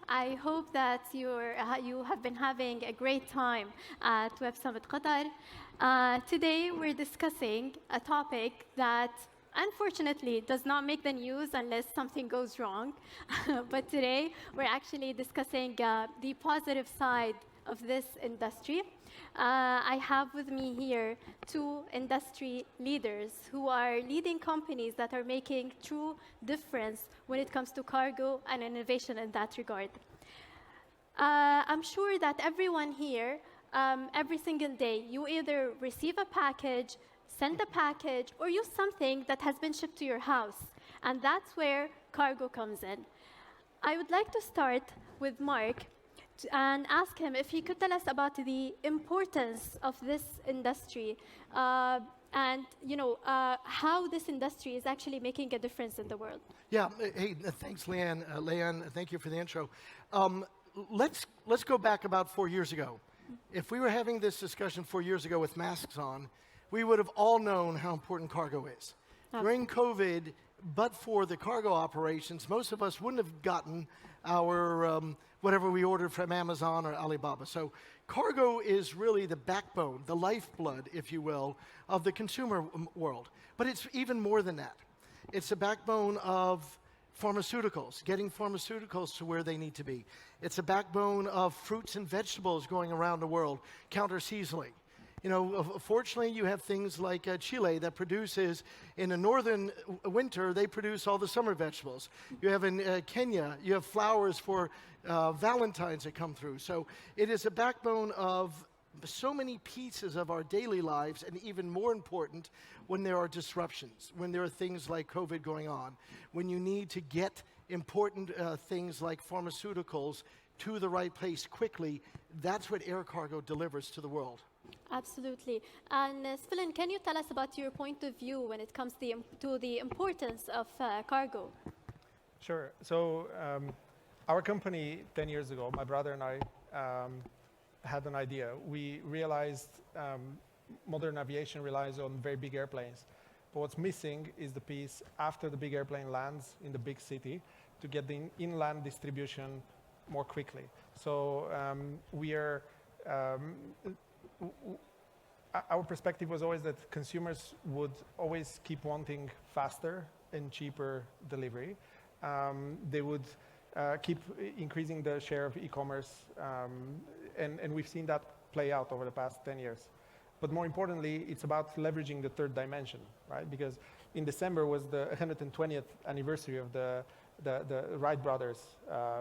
I hope that you have been having a great time at Web Summit Qatar. Today, we're discussing a topic that unfortunately does not make the news unless something goes wrong. But today, we're actually discussing the positive side of this industry. I have with me here two industry leaders who are leading companies that are making true difference when it comes to cargo and innovation in that regard. I'm sure that everyone here, every single day, you either receive a package, send a package, or use something that has been shipped to your house. And that's where cargo comes in. I would like to start with Mark and ask him if he could tell us about the importance of this industry and how this industry is actually making a difference in the world. Yeah, hey, thanks, Layan. Layan, thank you for the intro. Let's go back about 4 years ago. If we were having this discussion 4 years ago with masks on, we would have all known how important cargo is. During COVID, but for the cargo operations, most of us wouldn't have gotten our whatever we ordered from Amazon or Alibaba. So cargo is really the backbone, the lifeblood, if you will, of the consumer world. But it's even more than that. It's the backbone of pharmaceuticals, getting pharmaceuticals to where they need to be. It's a backbone of fruits and vegetables going around the world, counter-seasoning. You know, fortunately, you have things like Chile that produces, in the northern winter, they produce all the summer vegetables. You have in Kenya, you have flowers for Valentine's that come through. So it is a backbone of so many pieces of our daily lives, and even more important, when there are disruptions, when there are things like COVID going on, when you need to get important things like pharmaceuticals to the right place quickly. That's what air cargo delivers to the world. Absolutely. And Svilen, can you tell us about your point of view when it comes to the importance of cargo? Sure. So our company 10 years ago, my brother and I had an idea. We realized modern aviation relies on very big airplanes. But what's missing is the piece after the big airplane lands in the big city to get the inland distribution more quickly. So our perspective was always that consumers would always keep wanting faster and cheaper delivery. They would keep increasing the share of e-commerce, and we've seen that play out over the past 10 years. But more importantly, it's about leveraging the third dimension, right? Because in December was the 120th anniversary of the Wright brothers'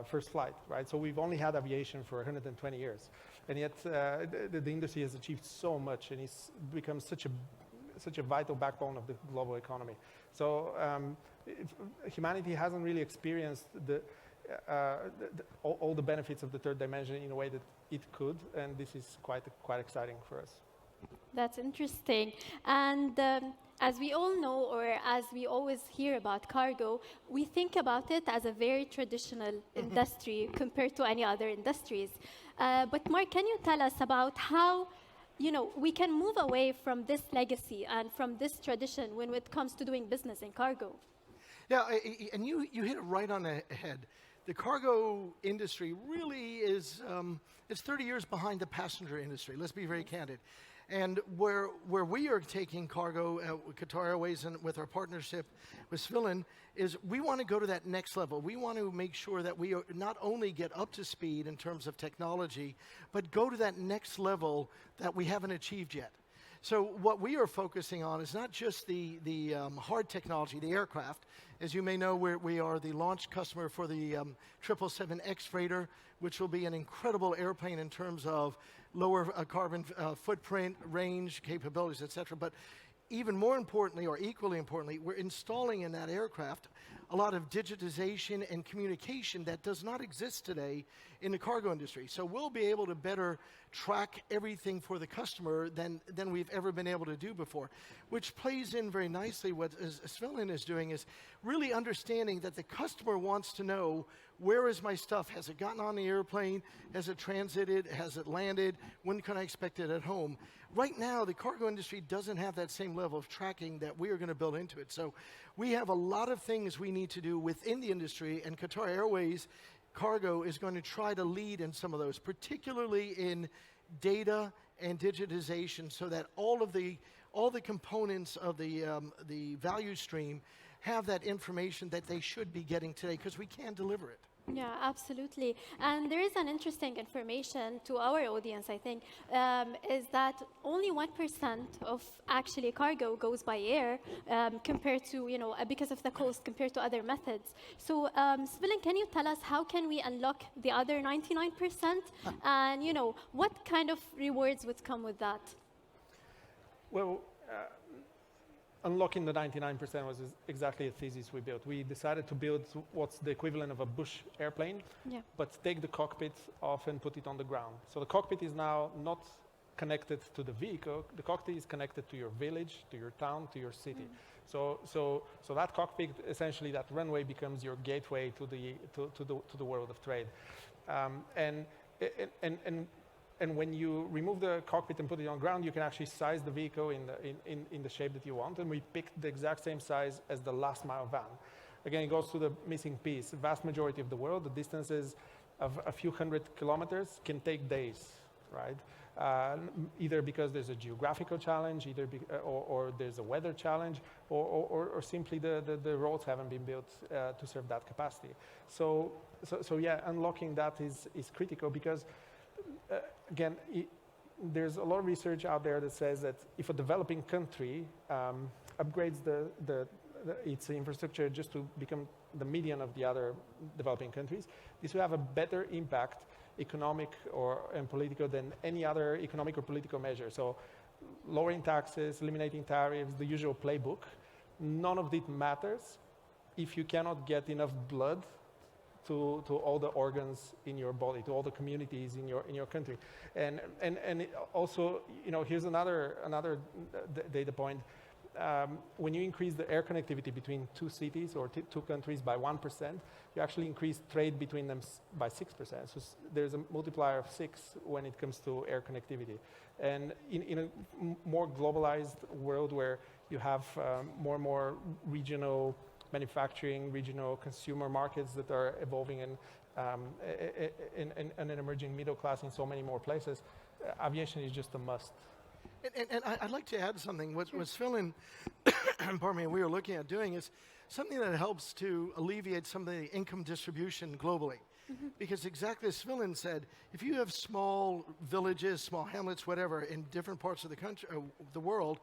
first flight, right? So we've only had aviation for 120 years. And yet the industry has achieved so much, and it's become such a vital backbone of the global economy. So humanity hasn't really experienced all the benefits of the third dimension in a way that it could, and this is quite exciting for us. That's interesting. And as we all know, or as we always hear about cargo, we think about it as a very traditional industry compared to any other industries. But Mark, can you tell us about how we can move away from this legacy and from this tradition when it comes to doing business in cargo? Yeah, and you hit it right on the head. The cargo industry really is, it's 30 years behind the passenger industry. Let's be very candid. And where we are taking cargo with Qatar Airways and with our partnership with Svilen is we want to go to that next level. We want to make sure that we not only get up to speed in terms of technology, but go to that next level that we haven't achieved yet. So what we are focusing on is not just the hard technology, the aircraft. As you may know, we are the launch customer for the 777X freighter, which will be an incredible airplane in terms of lower carbon footprint, range, capabilities, et cetera. But even more importantly, or equally importantly, we're installing in that aircraft a lot of digitization and communication that does not exist today in the cargo industry. So we'll be able to better track everything for the customer than we've ever been able to do before, which plays in very nicely what Svilen is doing, is really understanding that the customer wants to know, where is my stuff? Has it gotten on the airplane? Has it transited? Has it landed? When can I expect it at home? Right now, the cargo industry doesn't have that same level of tracking that we are going to build into it. So we have a lot of things we need to do within the industry, and Qatar Airways cargo is going to try to lead in some of those, particularly in data and digitization, so that all the components of the value stream have that information that they should be getting today, because we can deliver it. Yeah, absolutely. And there is an interesting information to our audience, I think, is that only 1% of actually cargo goes by air compared to, because of the cost compared to other methods. So, Svilen, can you tell us how can we unlock the other 99%? And, what kind of rewards would come with that? Well, unlocking the 99% was exactly a thesis we built. We decided to build what's the equivalent of a bush airplane, but take the cockpit off and put it on the ground. So the cockpit is now not connected to the vehicle. The cockpit is connected to your village, to your town, to your city. So that cockpit, essentially, that runway becomes your gateway to the world of trade. And when you remove the cockpit and put it on ground, you can actually size the vehicle in the shape that you want. And we picked the exact same size as the last mile van. Again, it goes to the missing piece. The vast majority of the world, the distances of a few hundred kilometers can take days, right? Either because there's a geographical challenge, or there's a weather challenge, or simply the roads haven't been built to serve that capacity. So yeah, unlocking that is critical, because again, there's a lot of research out there that says that if a developing country upgrades its infrastructure just to become the median of the other developing countries, this will have a better impact, economic and political, than any other economic or political measure. So lowering taxes, eliminating tariffs, the usual playbook, none of it matters if you cannot get enough blood to all the organs in your body, to all the communities in your country. And also, here's another data point. When you increase the air connectivity between two cities or two countries by 1%, you actually increase trade between them by 6%. So there's a multiplier of 6 when it comes to air connectivity. And in a more globalized world where you have more and more regional manufacturing, regional consumer markets that are evolving, and an emerging middle class in so many more places, aviation is just a must. And I'd like to add something. What Svilen, pardon me, we are looking at doing is something that helps to alleviate some of the income distribution globally. Because exactly as Svilen said, if you have small villages, small hamlets, whatever, in different parts of the country, the world,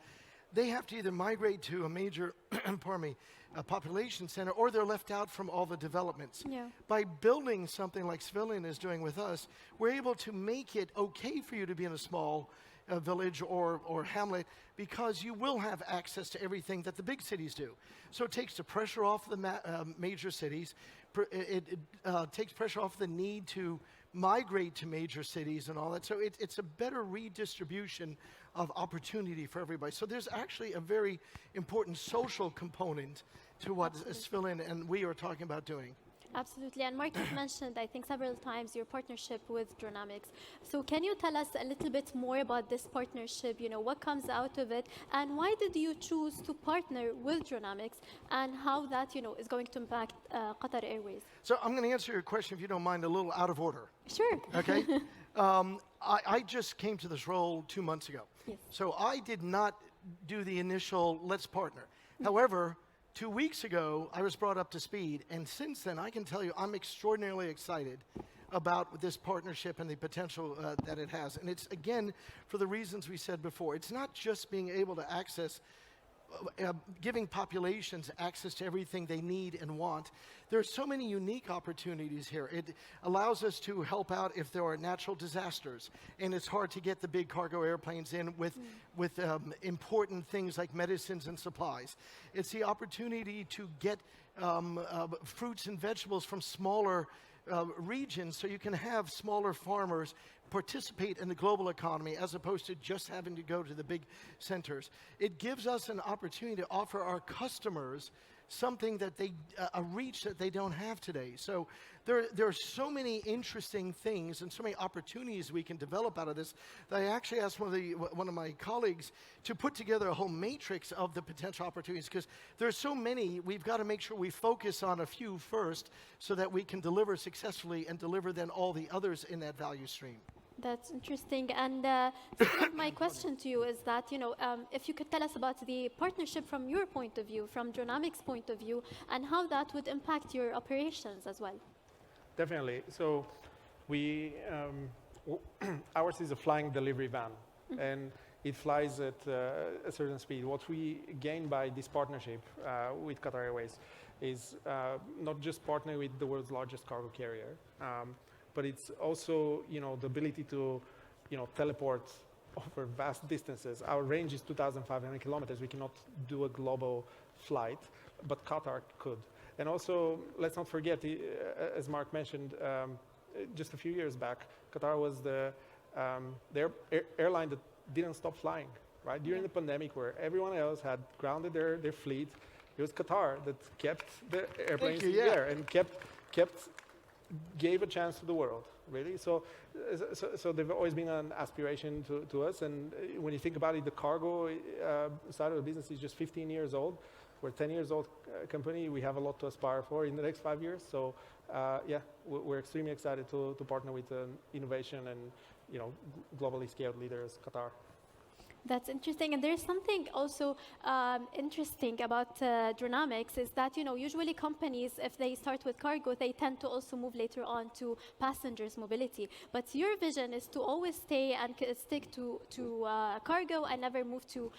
they have to either migrate to a major, pardon me, a population center, or they're left out from all the developments. Yeah. By building something like Svilen is doing with us, we're able to make it okay for you to be in a small village or hamlet, because you will have access to everything that the big cities do. So it takes the pressure off the major cities. It takes pressure off the need to migrate to major cities and all that. So it's a better redistribution of opportunity for everybody. So there's actually a very important social component to what Svilen and we are talking about doing. Absolutely. And Mark, you've mentioned, I think, several times your partnership with Dronamics. So can you tell us a little bit more about this partnership? What comes out of it? And why did you choose to partner with Dronamics? And how that, is going to impact Qatar Airways? So I'm going to answer your question, if you don't mind, a little out of order. Sure. Okay. I just came to this role 2 months ago. Yes. So I did not do the initial let's partner. However, 2 weeks ago, I was brought up to speed, and since then, I can tell you I'm extraordinarily excited about this partnership and the potential that it has. And it's, again, for the reasons we said before. It's not just being able to access, giving populations access to everything they need and want. There are so many unique opportunities here. It allows us to help out if there are natural disasters, and it's hard to get the big cargo airplanes in with important things like medicines and supplies. It's the opportunity to get fruits and vegetables from smaller regions, so you can have smaller farmers participate in the global economy as opposed to just having to go to the big centers. It gives us an opportunity to offer our customers something that a reach that they don't have today. So there are so many interesting things and so many opportunities we can develop out of this that I actually asked one of my colleagues to put together a whole matrix of the potential opportunities, because there's so many. We've got to make sure we focus on a few first so that we can deliver successfully and deliver then all the others in that value stream. That's interesting. And my question to you is that, if you could tell us about the partnership from your point of view, from Dronamics' point of view, and how that would impact your operations as well. Definitely. So we, ours is a flying delivery van, and it flies at a certain speed. What we gain by this partnership with Qatar Airways is not just partnering with the world's largest cargo carrier, but it's also, the ability to, teleport over vast distances. Our range is 2,500 kilometers. We cannot do a global flight, but Qatar could. And also, let's not forget, as Mark mentioned, just a few years back, Qatar was the airline that didn't stop flying, right? During the pandemic, where everyone else had grounded their fleet, it was Qatar that kept the airplanes in the air and gave a chance to the world, really. So they've always been an aspiration to us. And when you think about it, the cargo side of the business is just 15 years old. We're a 10-years-old company. We have a lot to aspire for in the next 5 years. So we're extremely excited to partner with an innovation and globally scaled leaders, Qatar. That's interesting. And there's something also interesting about Dronamics is that, usually companies, if they start with cargo, they tend to also move later on to passengers mobility. But your vision is to always stay and stick to cargo and never move to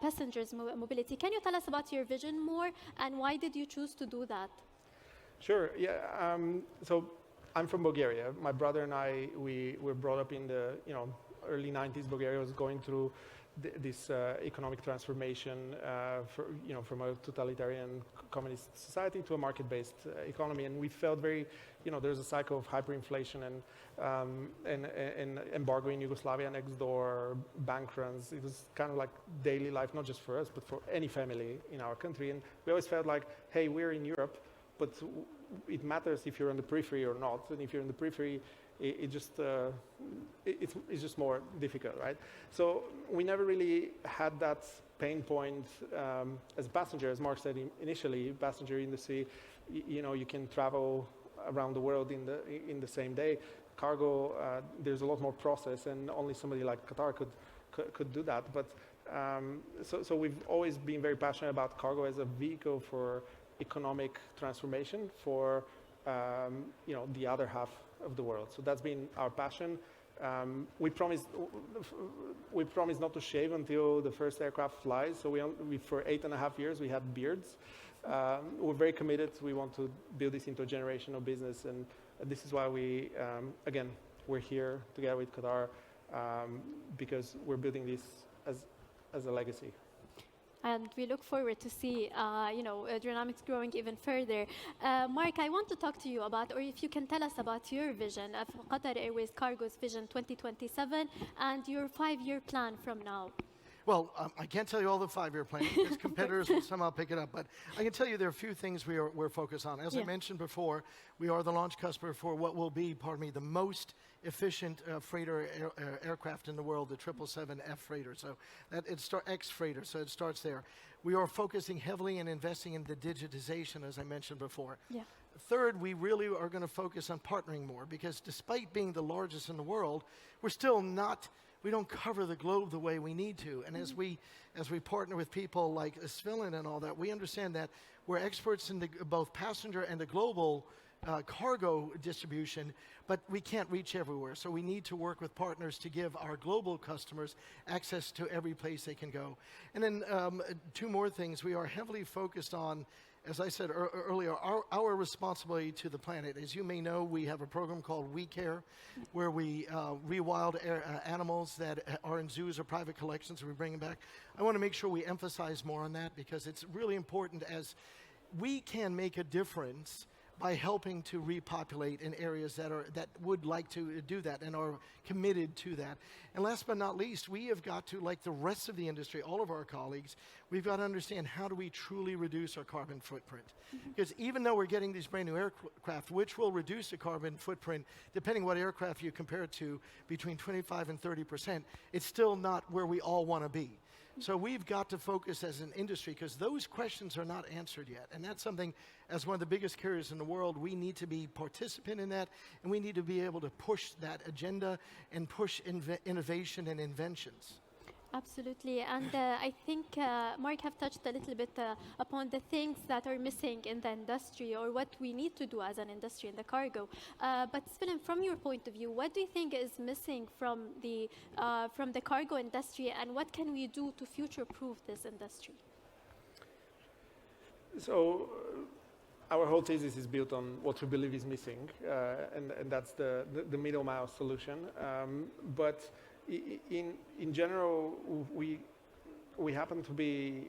passengers mobility. Can you tell us about your vision more, and why did you choose to do that? Sure. Yeah. So I'm from Bulgaria. My brother and I, we were brought up in the early 90s. Bulgaria was going through this economic transformation from a totalitarian communist society to a market-based economy, and we felt very, there's a cycle of hyperinflation and embargo in Yugoslavia next door, bank runs. It was kind of like daily life, not just for us, but for any family in our country. And we always felt like, hey, we're in Europe, but it matters if you're on the periphery or not. And if you're in the periphery, it's just more difficult, right? So we never really had that pain point as a passenger. As Mark said initially, passenger industry, you can travel around the world in the same day. Cargo, there's a lot more process, and only somebody like Qatar could do that. But so we've always been very passionate about cargo as a vehicle for economic transformation for the other half of the world. So that's been our passion. We promised not to shave until the first aircraft flies. So we for 8.5 years we had beards. We're very committed. We want to build this into a generational business, and this is why we're here together with Qatar because we're building this as a legacy. And we look forward to see, Dronamics growing even further. Mark, I want to talk to you about, or if you can tell us about your vision of Qatar Airways Cargo's Vision 2027 and your 5-year plan from now. Well, I can't tell you all the 5-year plan because competitors will somehow pick it up. But I can tell you there are a few things we're focused on. As I mentioned before, we are the launch customer for what will be, the most efficient freighter aircraft in the world, the 777F freighter. So X freighter. So it starts there. We are focusing heavily and investing in the digitization, as I mentioned before. Yeah. Third, we really are going to focus on partnering more because despite being the largest in the world, we're still not. We don't cover the globe the way we need to. And as we partner with people like Svilen and all that, we understand that we're experts in both passenger and the global cargo distribution, but we can't reach everywhere. So we need to work with partners to give our global customers access to every place they can go. And then 2 more things. We are heavily focused on, as I said earlier, our responsibility to the planet. As you may know, we have a program called We Care, where we rewild animals that are in zoos or private collections, and we bring them back. I want to make sure we emphasize more on that because it's really important, as we can make a difference by helping to repopulate in areas that would like to do that and are committed to that. And last but not least, we have got to, like the rest of the industry, all of our colleagues, we've got to understand how do we truly reduce our carbon footprint. Because even though we're getting these brand new aircraft, which will reduce the carbon footprint, depending what aircraft you compare it to, between 25 and 30%, it's still not where we all want to be. So we've got to focus as an industry, because those questions are not answered yet. And that's something, as one of the biggest carriers in the world, we need to be participant in that, and we need to be able to push that agenda and push innovation and inventions. Absolutely, and I think Mark have touched a little bit upon the things that are missing in the industry, or what we need to do as an industry in the cargo. But Svilen, from your point of view, what do you think is missing from the cargo industry, and what can we do to future-proof this industry? So our whole thesis is built on what we believe is missing, and that's the middle mile solution. But in general, we happen to be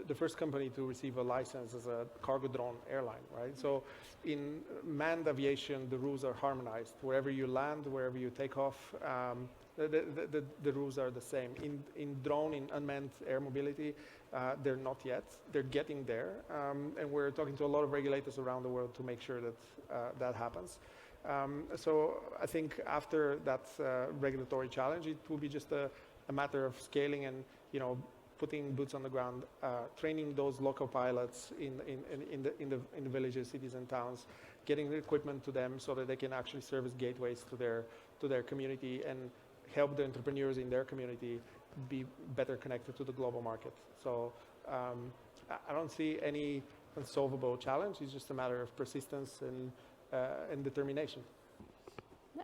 the first company to receive a license as a cargo drone airline, right? So in manned aviation, the rules are harmonized. Wherever you land, wherever you take off, the rules are the same. In drone, in unmanned air mobility, they're not yet. They're getting there, and we're talking to a lot of regulators around the world to make sure that that happens. So I think after that regulatory challenge, it will be just a matter of scaling and, putting boots on the ground, training those local pilots in the villages, cities, and towns, getting the equipment to them so that they can actually serve as gateways to their community and help the entrepreneurs in their community be better connected to the global market. So I don't see any unsolvable challenge. It's just a matter of persistence and determination.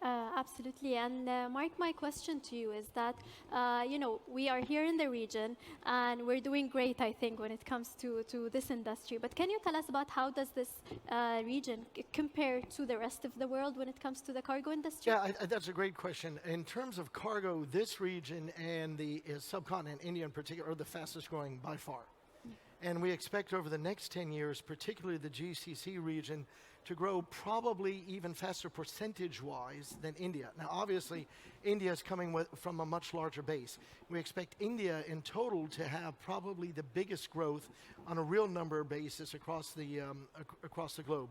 Absolutely, and Mark, my question to you is that, we are here in the region, and we're doing great, I think, when it comes to this industry. But can you tell us about how does this region compare to the rest of the world when it comes to the cargo industry? Yeah, that's a great question. In terms of cargo, this region and the subcontinent, India in particular, are the fastest growing by far. And we expect over the next 10 years, particularly the GCC region, to grow probably even faster percentage-wise than India. Now, obviously, India is coming from a much larger base. We expect India in total to have probably the biggest growth on a real number basis across the globe.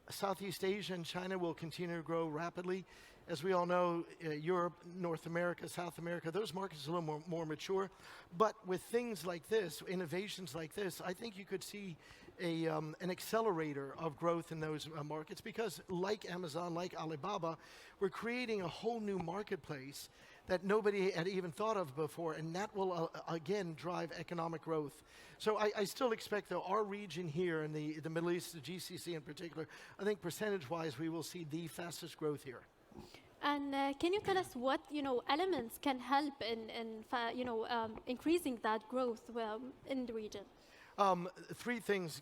Southeast Asia and China will continue to grow rapidly. As we all know, Europe, North America, South America, those markets are a little more mature. But with things like this, innovations like this, I think you could see an accelerator of growth in those markets, because like Amazon, like Alibaba, we're creating a whole new marketplace that nobody had even thought of before, and that will again drive economic growth. So I still expect, though, our region here in the Middle East, the GCC in particular, I think percentage-wise we will see the fastest growth here. And can you tell us what elements can help in increasing that growth in the region? Three things: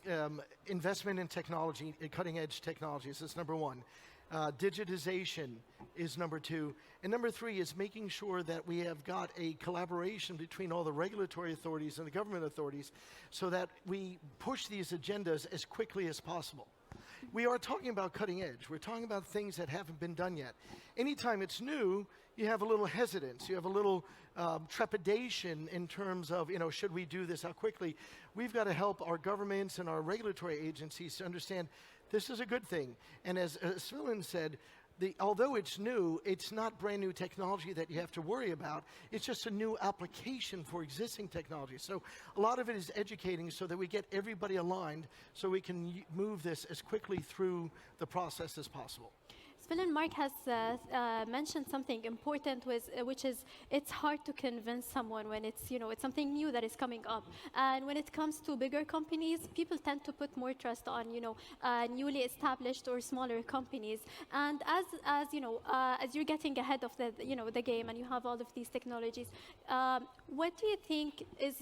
investment in technology, cutting-edge technologies is number one. Digitization is number two. And number three is making sure that we have got a collaboration between all the regulatory authorities and the government authorities so that we push these agendas as quickly as possible. We are talking about cutting edge. We're talking about things that haven't been done yet. Anytime it's new, you have a little hesitance. You have a little trepidation in terms of, should we do this? How quickly? We've got to help our governments and our regulatory agencies to understand this is a good thing. And as Svilen said, although it's new, it's not brand new technology that you have to worry about. It's just a new application for existing technology. So a lot of it is educating so that we get everybody aligned so we can move this as quickly through the process as possible. Svilen, Mark has mentioned something important, which is it's hard to convince someone when it's it's something new that is coming up. And when it comes to bigger companies, people tend to put more trust on newly established or smaller companies. And as you're getting ahead of the game and you have all of these technologies, what do you think is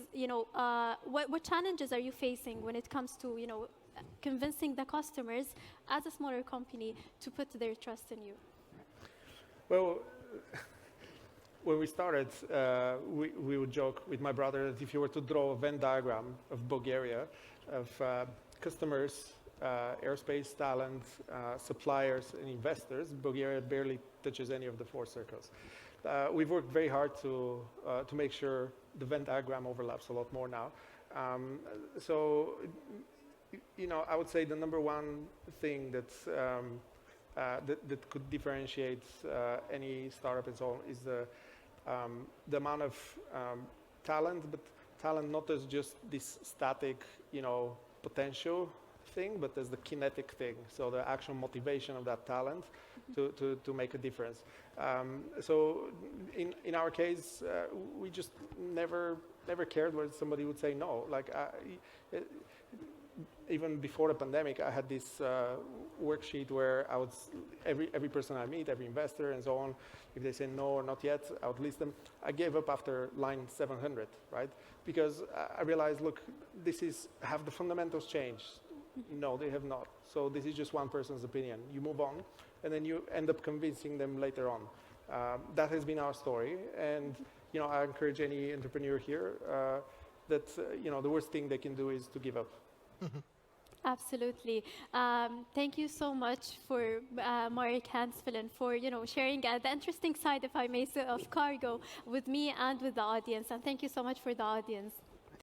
what challenges are you facing when it comes to convincing the customers as a smaller company to put their trust in you? Well, when we started, we would joke with my brother that if you were to draw a Venn diagram of Bulgaria, of customers, airspace, talent, suppliers, and investors, Bulgaria barely touches any of the four circles. We've worked very hard to make sure the Venn diagram overlaps a lot more now. So, you know, I would say the number one thing that's, that could differentiate any startup and so on is the amount of talent, but talent not as just this static, you know, potential thing, but as the kinetic thing. So the actual motivation of that talent to make a difference. So in our case, we just never cared where somebody would say no. Like even before the pandemic, I had this worksheet where I would, every person I meet, every investor and so on, if they say no or not yet, I would list them. I gave up after line 700, right? Because I realized, look, have the fundamentals changed? No, they have not. So this is just one person's opinion. You move on, and then you end up convincing them later on. That has been our story, and you know, I encourage any entrepreneur here that you know, the worst thing they can do is to give up. Absolutely. Thank you so much for Mark and Svilen for sharing the interesting side, if I may say, of cargo with me and with the audience. And thank you so much for the audience.